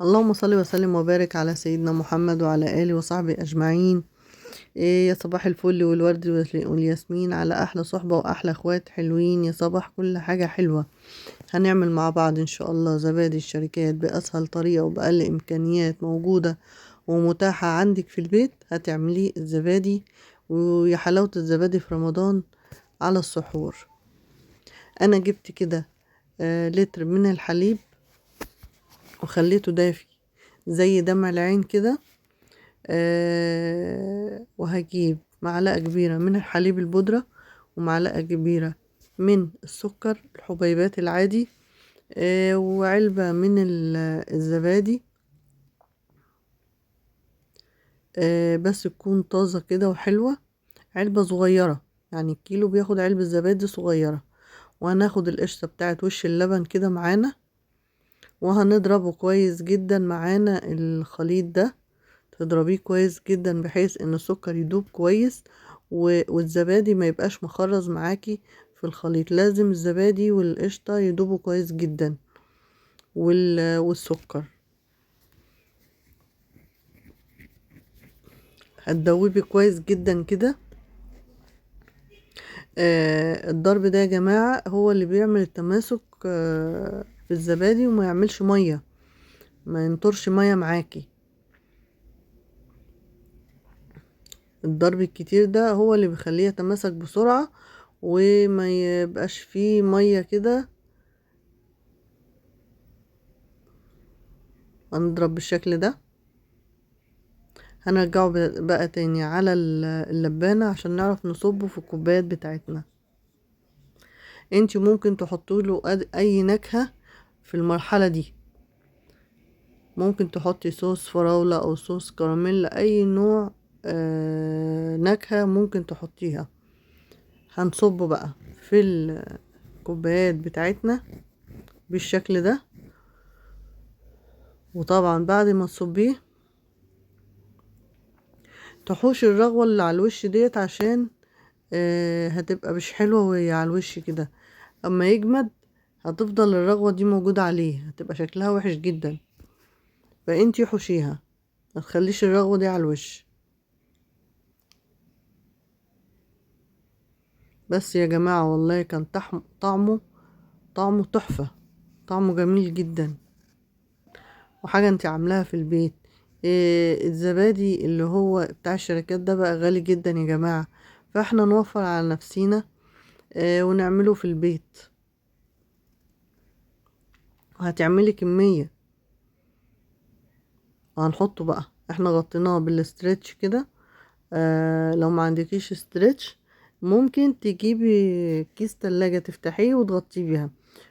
اللهم صل وسلم وبارك على سيدنا محمد وعلى آله وصحبه أجمعين. إيه يا صباح الفل والورد والياسمين على أحلى صحبة وأحلى أخوات حلوين. يا صباح كل حاجة حلوة. هنعمل مع بعض إن شاء الله زبادي الشركات بأسهل طريقة وبأقل إمكانيات موجودة ومتاحة عندك في البيت. هتعملي الزبادي، ويا حلاوة الزبادي في رمضان على السحور. أنا جبت كده لتر من الحليب وخليته دافي زي دمع العين كده. وهجيب معلقة كبيرة من الحليب البودرة ومعلقة كبيرة من السكر الحبيبات العادي، وعلبة من الزبادي، بس تكون طازة كده وحلوة. علبة صغيرة، يعني الكيلو بياخد علبة زبادي صغيرة. وهناخد القشطة بتاعت وش اللبن كده معانا، وهنضربه كويس جدا معانا الخليط ده. تضربيه كويس جدا بحيث ان السكر يدوب كويس والزبادي ما يبقاش مخرز معاكي في الخليط. لازم الزبادي والقشطة يدوبوا كويس جدا والسكر. هتدوبي كويس جدا كده. الضرب ده يا جماعة هو اللي بيعمل التماسك في الزبادي، وما يعملش مية، ما ينطرش مية معاكي. الضرب الكتير ده هو اللي بيخليه يتماسك بسرعة وما يبقاش فيه مية كده. هنضرب بالشكل ده. هنرجعه بقى تاني على اللبانة عشان نعرف نصبه في الكوبايات بتاعتنا. انتي ممكن تحطوله اي نكهة في المرحلة دي. ممكن تحطي صوص فراولة او صوص كراميل، اي نوع نكهة ممكن تحطيها. هنصبه بقى في الكوبايات بتاعتنا بالشكل ده. وطبعا بعد ما تصبيه تحوش الرغوة اللي على الوش ديت، عشان هتبقى مش حلوة وهي على الوش كده. اما يجمد هتفضل الرغوة دي موجودة عليه، هتبقى شكلها وحش جدا. فانتي حوشيها، ما تخليش الرغوة دي على الوش. بس يا جماعة والله كان طعمه تحفة، طعمه جميل جدا، وحاجة انتي عاملاها في البيت. الزبادي اللي هو بتاع الشركات ده بقى غالي جدا يا جماعة، فاحنا نوفر على نفسينا ونعمله في البيت. وهتعملي كمية. وهنحطه بقى، احنا غطيناه بالاسترتش كده. لو ما عندكيش استرتش ممكن تجيبي كيس تلاجة تفتحيه وتغطيه بيها،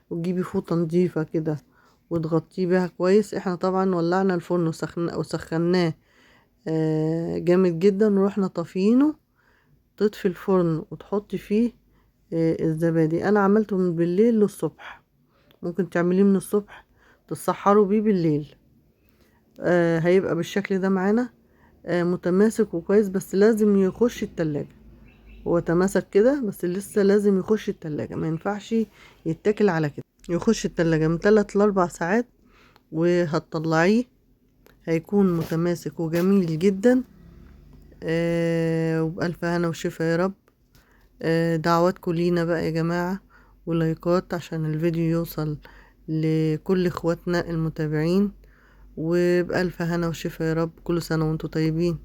وتجيبي فوطة نظيفة كده وتغطيه بيها كويس. احنا طبعا ولعنا الفرن وسخناه جامد جدا، ورحنا طافيينه. تطفي الفرن وتحطي فيه الزبادي. انا عملته من بالليل للصبح، ممكن تعمليه من الصبح تسحروا بيه بالليل. هيبقى بالشكل ده معانا متماسك وكويس، بس لازم يخش التلاجة. هو تماسك كده بس لسه لازم يخش التلاجة، ما ينفعش يتاكل على كده. يخش التلاجة من 3 ل4 ساعات وهتطلعيه هيكون متماسك وجميل جدا. وبألف هنا وشفا يا رب. دعواتكم لينا بقى يا جماعة، ولايكات عشان الفيديو يوصل لكل اخواتنا المتابعين. وبألف هنا وشفا يا رب. كل سنة وانتم طيبين.